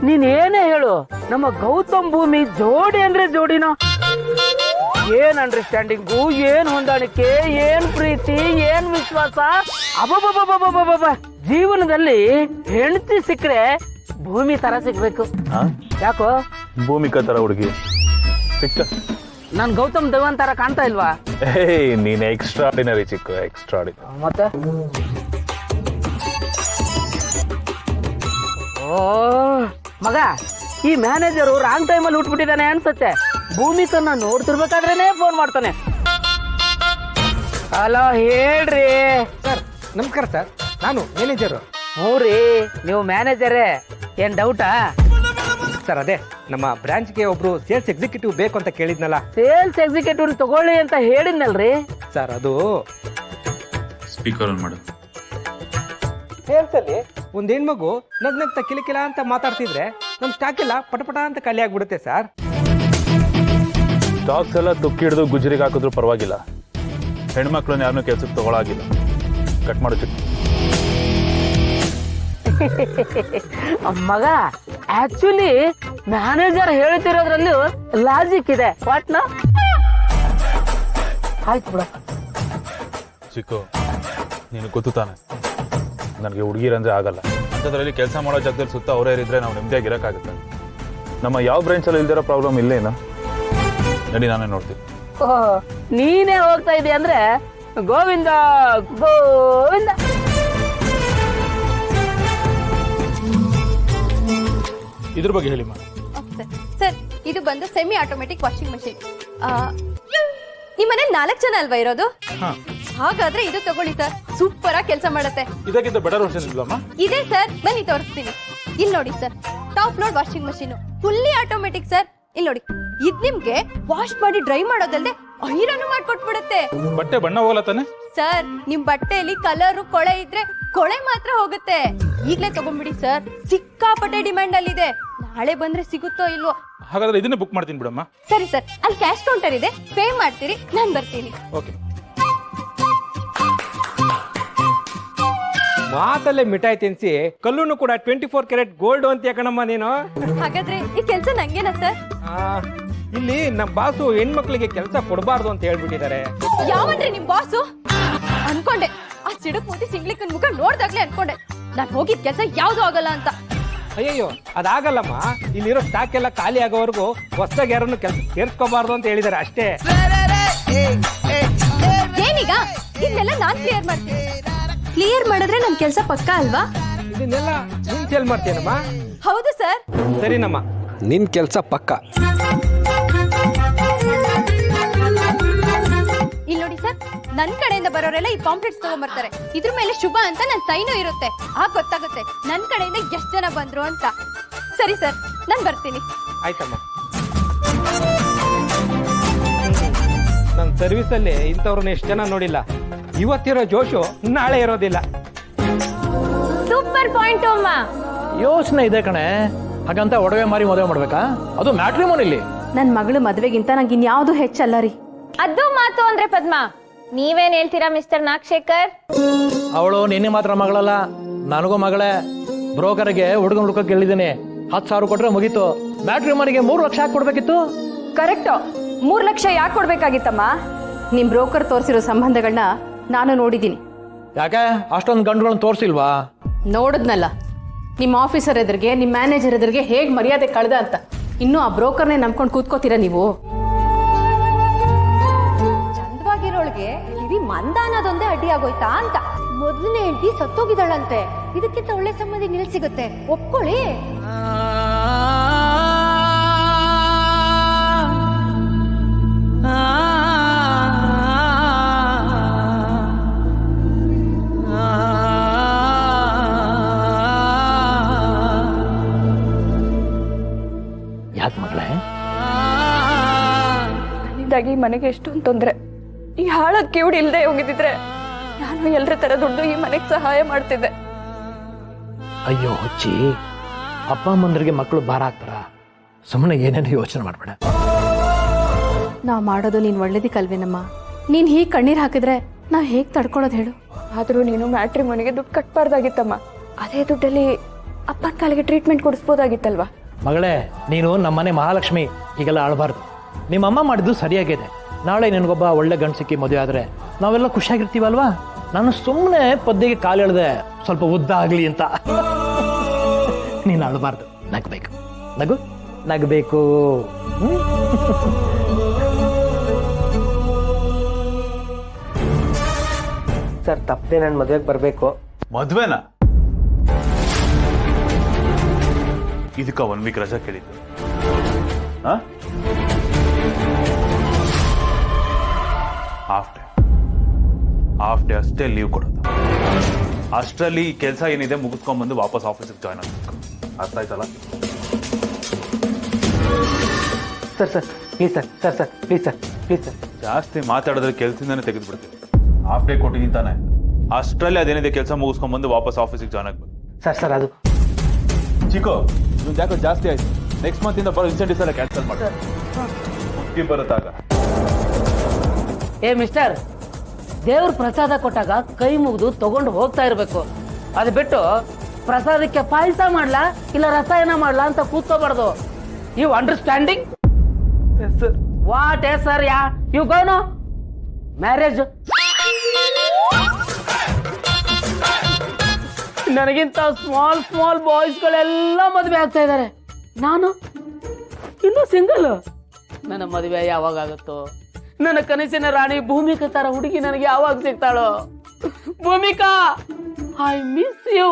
ನೀನ್ ಏನೇ ಹೇಳು, ನಮ್ಮ ಗೌತಮ್ ಭೂಮಿ ಜೋಡಿ ಅಂದ್ರೆ ಜೋಡಿನ. ಏನ್ ಅಂಡರ್ಸ್ಟ್ಯಾಂಡಿಂಗು, ಏನ್ ಹೊಂದಾಣಿಕೆ, ಏನ್ ಪ್ರೀತಿ, ಏನ್ ವಿಶ್ವಾಸ. ಅಬಬಬಬಬಬಬ, ಜೀವನದಲ್ಲಿ ಹೆಂಡತಿ ಸಿಕ್ಕರೆ ಭೂಮಿ ತರ ಸಿಗ್ಬೇಕು. ಯಾಕೋ ಭೂಮಿಕಾ ತರ ಹುಡುಗಿ ಸಿಕ್ಕ ನಾನ್ ಗೌತಮ್ ದೇವನ್ ತರ ಕಾಣ್ತಾ ಇಲ್ವಾ? ನೀನ್ ಎಕ್ಸ್ಟ್ರಾಡಿನರಿ ಚಿಕ್ಕು, ಎಕ್ಸ್ಟ್ರಾಡಿನರಿ. ಮತ್ತೆ ಓ ಮಗ, ಈ ಮ್ಯಾನೇಜರು ರಾಂಗ್ ಟೈಮಲ್ಲಿ ಉಟ್ಬಿಟ್ಟಿದ್ದಾನೆ ಅನ್ಸುತ್ತೆ. ಭೂಮಿಕನ್ನ ನೋಡ್ತಿರ್ಬೇಕಾದ್ರೇನೆ ಫೋನ್ ಮಾಡ್ತಾನೆ. ಹಲೋ, ಹೇಳ್ರಿ ಸರ್. ನಮಸ್ಕಾರ ಸರ್, ನಾನು ಮ್ಯಾನೇಜರು. ಹ್ಞೂ ರೀ, ನೀವು ಮ್ಯಾನೇಜರೇ. ಏನ್ ಡೌಟಾ? ಸರ್ ಅದೇ ನಮ್ಮ ಬ್ರಾಂಚ್ಗೆ ಒಬ್ರು ಸೇಲ್ಸ್ ಎಕ್ಸಿಕ್ಯೂಟಿವ್ ಬೇಕು ಅಂತ ಕೇಳಿದ್ನಲ್ಲ. ಸೇಲ್ಸ್ ಎಕ್ಸಿಕ್ಯೂಟಿವ್ ತಗೊಳ್ಳಿ ಅಂತ ಹೇಳಿದ್ನಲ್ರಿ. ಸರ್ ಅದು ಸ್ಪೀಕರ್ ಮಾಡು. ಸೇಲ್ಸ್ ಅಲ್ಲಿ ಒಂದ್ ಹೆಣ್ಮಗು ನಗ್ನಗ್ತಾ ಕಿಲಕಿಲ ಅಂತ ಮಾತಾಡ್ತಿದ್ರೆ ನಮ್ ಸ್ಟಾಕ್ ಎಲ್ಲ ಪಟಪಟ ಅಂತ ಖಾಲಿ ಆಗ್ಬಿಡುತ್ತೆ ಸರ್. ಸ್ಟಾಕ್ಸ್ ಎಲ್ಲ ತುಕ್ಕಿ ಹಿಡಿದು ಗುಜರಿಗೆ ಹಾಕಿದ್ರು ಪರವಾಗಿಲ್ಲ, ಹೆಣ್ಮಕ್ಳನ್ನ ಯಾರನ್ನೂ ಕೆಲ್ಸಕ್ಕೆ ತಗೊಳಾಗಿಲ್ಲ. ಕಟ್ ಮಾಡು ಚಿಕ್ಕ ಮಗ. ಆಕ್ಚುಲಿ ಮ್ಯಾನೇಜರ್ ಹೇಳ್ತಿರೋದ್ರಲ್ಲಿ ಲಾಜಿಕ್ ಇದೆ. ವಾಟ್ನ ಆಯ್ತು ಬಿಡ. ಚಿಕ್ಕು, ನೀನು ಗೊತ್ತು ತಾನೆ ನನಗೆ ಹುಡುಗಿರಂದ್ರೆ ಆಗಲ್ಲ. ಅಂಥದ್ರಲ್ಲಿ ಕೆಲಸ ಮಾಡೋ ಜಾಗದಲ್ಲಿ ಸುತ್ತ ಅವರೇ ಇರಿದ್ರೆ ನಾವು ನೆಮ್ಮದಿಯಾಗಿ ಇರೋಕ್ಕಾಗುತ್ತೆ. ನಮ್ಮ ಯಾವ ಬ್ರಾಂಚಲ್ಲಿ ಇಲ್ದಿರೋ ಪ್ರಾಬ್ಲಮ್ ಇಲ್ಲೇನು. ನಡಿ, ನಾನೇ ನೋಡ್ತೀನಿ. ನೀನೇ ಹೋಗ್ತಾ ಇದೀಯ ಅಂದ್ರೆ ಗೋವಿಂದ ಗೋವಿಂದ. ಇದ್ರ ಬಗ್ಗೆ ಹೇಳಿ. ಸರ್, ಇದು ಬಂದು ಸೆಮಿ ಆಟೋಮೆಟಿಕ್ ವಾಷಿಂಗ್ ಮಷಿನ್. ನಿಮ್ಮ ಮನೇಲಿ 4 ಜನ ಅಲ್ವಾ ಇರೋದು? ಹಾಗಾದ್ರೆ ಇದು ತಗೊಳ್ಳಿ ಸರ್, ಸೂಪರ್ ಆಗಿ ಕೆಲಸ ಮಾಡುತ್ತೆ. ಇದಕ್ಕಿಂತ ಬೆಟರ್ ವರ್ಷನ್ ಇಲ್ವಮ್ಮ? ಇದೆ ಸರ್, ಬನ್ನಿ ತೋರಿಸ್ತೀನಿ. ಇಲ್ಲಿ ನೋಡಿ sir, top load washing machine, fully automatic sir. ಇಲ್ಲಿ ನೋಡಿ, ಇದ್ ನಿಮ್ಗೆ ವಾಶ್ ಮಾಡಿ ಡ್ರೈ ಮಾಡೋದಲ್ದೆ ಐರನ್ ಮಾಡ್ಕೊಟ್ಬಿಡುತ್ತೆ. ಬಟ್ಟೆ ಬಣ್ಣ ಹೋಗಲ್ಲ ತಾನೆ ಸರ್? ನಿಮ್ ಬಟ್ಟೆಯಲ್ಲಿ ಕಲರು ಕೊಳೆ ಇದ್ರೆ ಕೊಳೆ ಮಾತ್ರ ಹೋಗುತ್ತೆ. ಈಗ್ಲೇ ತಗೊಂಡ್ಬಿಡಿ ಸರ್, ಸಿಕ್ಕಾಪಟ್ಟೆ ಡಿಮ್ಯಾಂಡ್ ಅಲ್ಲಿ ಇದೆ. ನಾಳೆ ಬಂದ್ರೆ ಸಿಗುತ್ತೋ ಇಲ್ವೋ. ಹಾಗಾದ್ರೆ ಇದನ್ನೇ ಬುಕ್ ಮಾಡ್ತೀನಿ ಬಿಡಮ್ಮ. ಸರಿ ಸರ್, ಅಲ್ಲಿ ಕ್ಯಾಶ್ ಕೌಂಟರ್ ಇದೆ, ಪೇ ಮಾಡ್ತೀರಿ, ನಾನ್ ಬರ್ತೀನಿ. ಓಕೆ. ಮಾತಲ್ಲೇ ಮಿಠಾಯಿ ತಿನ್ಸಿ ಕಲ್ಲುನು ಕೂಡ 24 ಕ್ಯಾರೆಟ್ ಗೋಲ್ಡ್ ಅಂತ ಯಾಕಣಮ್ಮ ನೀನು. ಹಾಗಾದ್ರೆ ಈ ಕೆಲಸ ನಂಗೇನಾ ಸರ್? ಇಲ್ಲಿ ನಮ್ಮ ಬಾಸು ಹೆಣ್ಮಕ್ಳಿಗೆ ಕೆಲಸ ಕೊಡಬಾರ್ದು ಅಂತ ಹೇಳ್ಬಿಟ್ಟಿದ್ದಾರೆ. ಯಾವನ್ರಿ ನಿಮ್ ಬಾಸು? ಅನ್ಕೊಂಡೆ, ಆ ಸಿಡುಕ್ ಮೂತಿ ಸಿಂಗ್ಲಿಕ್ಕನ್ ಮುಖ ನೋಡ್ದಾಗ್ಲೇ ಅನ್ಕೊಂಡೆ ನಾನ್ ಹೋಗಿದ್ ಕೆಲಸ ಯಾವ್ದು ಆಗಲ್ಲ ಅಂತ. ಅಯ್ಯಯ್ಯೋ, ಅದಾಗಲ್ಲಮ್ಮ. ಇಲ್ಲಿರೋ ಸ್ಟಾಕ್ ಎಲ್ಲ ಖಾಲಿ ಆಗೋವರೆಗೂ ಹೊಸದಾಗಿ ಯಾರನ್ನು ಕೆಲಸ ಸೇರ್ಸ್ಕೋಬಾರ್ದು ಅಂತ ಹೇಳಿದ್ದಾರೆ ಅಷ್ಟೇ. ಏನೀಗ ಇದನ್ನೆಲ್ಲ ನಾನ್ ಕ್ಲಿಯರ್ ಮಾಡ್ತೀನಿ. ಕ್ಲಿಯರ್ ಮಾಡಿದ್ರೆ ನಮ್ ಕೆಲಸ ಪಕ್ಕಾ ಅಲ್ವಾ? ಇದನ್ನೆಲ್ಲ ನೀನ್ ಸೇಲ್ ಮಾಡ್ತೀನಮ್ಮ? ಹೌದು ಸರ್. ಸರಿನಮ್ಮ, ನಿನ್ ಕೆಲಸ ಪಕ್ಕ. ಇಲ್ಲಿ ನೋಡಿ ಸರ್, ನನ್ ಕಡೆಯಿಂದ ಬರೋರೆಲ್ಲ ಈ ಪಾಂಪ್ಲೆಟ್ಸ್ ತಗೊಂಡ್ಬರ್ತಾರೆ. ಇದ್ರ ಮೇಲೆ ಶುಭ ಅಂತ ನನ್ ಸೈನು ಇರುತ್ತೆ. ಆಗ ಗೊತ್ತಾಗುತ್ತೆ ನನ್ ಕಡೆಯಿಂದ ಎಷ್ಟ್ ಜನ ಬಂದ್ರು ಅಂತ. ಸರಿ ಸರ್, ನಾನ್ ಬರ್ತೀನಿ. ಆಯ್ತಮ್ಮ. ನನ್ನ ಸರ್ವಿಸ್ ಅಲ್ಲಿ ಇಂಥವ್ರನ್ನ ಎಷ್ಟು ಜನ ನೋಡಿಲ್ಲ. ಇವತ್ತಿರೋ ಜೋಶು ನಾಳೆ ಇರೋದಿಲ್ಲ. ಸೂಪರ್ ಪಾಯಿಂಟ್ ಅಮ್ಮ. ಯೋಚನೆ ಇದೆ ಕಣೆ. ಹಾಗಂತ ಒಡವೆ ಮಾರಿ ಮದುವೆ ಮಾಡ್ಬೇಕಾ? ಅದು ಮ್ಯಾಟ್ರಿಮೋನಿಲಿ. ನನ್ನ ಮಗಳ ಮದುವೆಗಿಂತ ನಂಗೆ ಇನ್ಯಾವುದು ಹೆಚ್ಚಲ್ಲರಿ. ಅದು ಮಾತು ಅಂದ್ರೆ ಪದ್ಮ, ನೀವೇನ್ ಹೇಳ್ತೀರಾ ಮಿಸ್ಟರ್ ನಾಗಶೇಖರ್? ಅವಳು ನಿನ್ನೆ ಮಾತ್ರ ಮಗಳಲ್ಲ, ನನಗೂ ಮಗಳೇ. ಬ್ರೋಕರ್ಗೆ ಹುಡುಗನ ಹುಡುಕಕ್ಕೆ ಹೇಳಿದ್ದೀನಿ. 10,000 ಕೊಟ್ರೆ ಮುಗೀತು. ಮ್ಯಾಟ್ರಿಮೋನಿಗೆ 3 ಲಕ್ಷ ಹಾಕಿ ಕೊಡ್ಬೇಕಿತ್ತು. ಕರೆಕ್ಟು. 3 ಲಕ್ಷ ಯಾಕೆ ಕೊಡ್ಬೇಕಾಗಿತ್ತಮ್ಮ? ನಿಮ್ ಬ್ರೋಕರ್ ತೋರಿಸಿರೋ ಸಂಬಂಧಗಳನ್ನ ನಾನು ನೋಡಿದ್ದೀನಿ. ಯಾಕೆ ಅಷ್ಟೊಂದು ಗಂಡುಗಳನ್ನ ತೋರಿಸಿಲ್ವಾ? ನೋಡಿದ್ನಲ್ಲ, ನಿಮ್ಮ ಆಫೀಸರ್ ಎದುರಿಗೆ, ನಿಮ್ಮ ಮ್ಯಾನೇಜರ್ ಎದುರಿಗೆ ಹೇಗೆ ಮರ್ಯಾದೆ ಕಳೆದ ಅಂತ. ಇನ್ನೂ ಆ ಬ್ರೋಕರ್ನೇ ನಂಬ್ಕೊಂಡು ಕೂತ್ಕೋತೀರಾ ನೀವು? ಚಂದವಾಗಿರೋಳ್ಗೆ ಕಿವಿ ಮಂದ ಅನ್ನೋದೊಂದೇ ಅಡ್ಡಿ ಆಗೋಯ್ತಾ ಅಂತ. ಮೊದಲನೇ ಹೆಂಡತಿ ಸತ್ತೋಗಿದ್ದಾಳಂತೆ. ಇದಕ್ಕಿಂತ ಒಳ್ಳೆ ಸಂಬಂಧಿ ನಿಲ್ ಸಿಗುತ್ತೆ, ಒಪ್ಕೊಳ್ಳಿ. ಯಾಕೆ ಮಗಳೇ? ನನ್ನಿಂದಾಗಿ ಮನೆಗೆ ಎಷ್ಟೊಂದು ತೊಂದರೆ. ಈ ಹಾಳಾದ ಕಿವುಡಿ ಇಲ್ಲದೆ ಹೋಗಿದ್ದಿದ್ರೆ ನಾನು ಎಲ್ಲರ ತರ ದುಡ್ಡು ಈ ಮನೆಗೆ ಸಹಾಯ ಮಾಡ್ತಿದ್ದೆ. ಅಯ್ಯೋ ಹುಚ್ಚಿ, ಅಪ್ಪ ಅಮ್ಮಂದ್ರಿಗೆ ಮಕ್ಕಳು ಭಾರ ಆಗ್ತಾರ. ಸುಮ್ಮನೆ ಏನೇನು ಯೋಚನೆ ಮಾಡಬೇಡ. ನಾವು ಮಾಡೋದು ನೀನು ಒಳ್ಳೇದಕ್ಕಲ್ವೇನಮ್ಮ? ನೀನು ಹೀಗೆ ಕಣ್ಣೀರು ಹಾಕಿದ್ರೆ ನಾವು ಹೇಗೆ ತಡ್ಕೊಳ್ಳೋದು ಹೇಳು? ಆದರೂ ನೀನು ಮ್ಯಾಟ್ರಿಮೋನಿಗೆ ದುಡ್ಡು ಕಟ್ಬಾರ್ದಾಗಿತ್ತಮ್ಮ. ಅದೇ ದುಡ್ಡಲ್ಲಿ ಅಪ್ಪನ ಕಾಲಿಗೆ ಟ್ರೀಟ್ಮೆಂಟ್ ಕೊಡಿಸ್ಬೋದಾಗಿತ್ತಲ್ವಾ? ಮಗಳೇ, ನೀನು ನಮ್ಮನೆ ಮಹಾಲಕ್ಷ್ಮಿ, ಹೀಗೆಲ್ಲ ಆಳಬಾರ್ದು. ನಿಮ್ಮಮ್ಮ ಮಾಡಿದ್ದು ಸರಿಯಾಗಿದೆ. ನಾಳೆ ನಿನಗೊಬ್ಬ ಒಳ್ಳೆ ಗಂಡು ಸಿಕ್ಕಿ ಮದುವೆ ಆದರೆ ನಾವೆಲ್ಲ ಖುಷಿಯಾಗಿರ್ತೀವಲ್ವಾ? ನಾನು ಸುಮ್ಮನೆ ಪದ್ಯಗೆ ಕಾಲು ಎಳೆದೆ, ಸ್ವಲ್ಪ ಉದ್ದ ಆಗಲಿ ಅಂತ. ನೀನು ಆಳಬಾರ್ದು, ನಗಬೇಕು. ನಗು, ನಗಬೇಕು. ಸರ್ ತಪ್ಪದೆ ನಾನು ಮದುವೆಗೆ ಬರಬೇಕು. ಮದ್ವೆನಾ? ಇದಕ್ಕ 1 ವೀಕ್ ರಜಾ ಕೇಳಿದ್ದು. ಹಾಫ್ ಡೇ ಅಷ್ಟೇ ಲೀವ್ ಕೊಡೋದು. ಅಷ್ಟರಲ್ಲಿ ಕೆಲಸ ಏನಿದೆ ಮುಗಿಸ್ಕೊಂಡ್ಬಂದು ವಾಪಸ್ ಆಫೀಸಿಗೆ ಜಾಯ್ನ್ ಆಗಬೇಕು. ಅರ್ಥ ಆಯ್ತಲ್ಲ? Sir please sir please sir. ಜಾಸ್ತಿ ಮಾತಾಡಿದ್ರೆ ಕೆಲಸದಿಂದಾನೆ ತೆಗೆದುಬಿಡ್ತೀವಿ. ಹಾಫ್ ಡೇ ಕೊಟ್ಟಿದ್ದೀನಿ ತಾನೆ, ಅಷ್ಟರಲ್ಲಿ ಅದೇನಿದೆ ಕೆಲಸ ಮುಗಿಸ್ಕೊಂಡ್ಬಂದು ವಾಪಸ್ ಆಫೀಸಿಗೆ ಜಾಯ್ನ್ ಆಗ್ಬೇಕು. ಸರ್ ಅದು ಚಿಕ್ಕೋ, ನೀವು ಯಾಕೋ ಜಾಸ್ತಿ ಆಯ್ತು. ನೆಕ್ಸ್ಟ್ ಮಂತ್ ಇಂದ ಬರೋ ಇನ್ಸೆಂಟಿವ್ಸ್ ಎಲ್ಲ ಕ್ಯಾನ್ಸಲ್ ಮಾಡಿ. ಮುಗ್ಗಿ ಬರುತ್ತಾಗ ಮಿಸ್ಟರ್, ದೇವ್ರ ಪ್ರಸಾದ ಕೊಟ್ಟಾಗ ಕೈ ಮುಗಿದು ತಗೊಂಡು ಹೋಗ್ತಾ ಇರ್ಬೇಕು. ಅದು ಬಿಟ್ಟು ಪ್ರಸಾದಕ್ಕೆ ಪಾಯಸ ಮಾಡ್ಲಾ ಇಲ್ಲ ರಸಾಯನ ಮಾಡ್ಲಾ ಅಂತ ಕೂತ್ಕೋಬಾರ್ದು. You understanding? What is sir? You go no marriage. ನನಗಿಂತ ಸ್ಮಾಲ್ ಬಾಯ್ಸ್ಗಳೆಲ್ಲ ಮದುವೆ ಆಗ್ತಾ ಇದ್ದಾರೆ. ನಾನು ಇನ್ನೂ ಸಿಂಗಲ್. ನನ್ನ ಮದುವೆ ಯಾವಾಗ ಆಗುತ್ತೋ? ನನ್ನ ಕನಸಿನ ರಾಣಿ ಭೂಮಿಕಾ ತರ ಹುಡುಗಿ ನನಗೆ ಯಾವಾಗ ಸಿಗ್ತಾಳೋ? Bhumika, I miss you.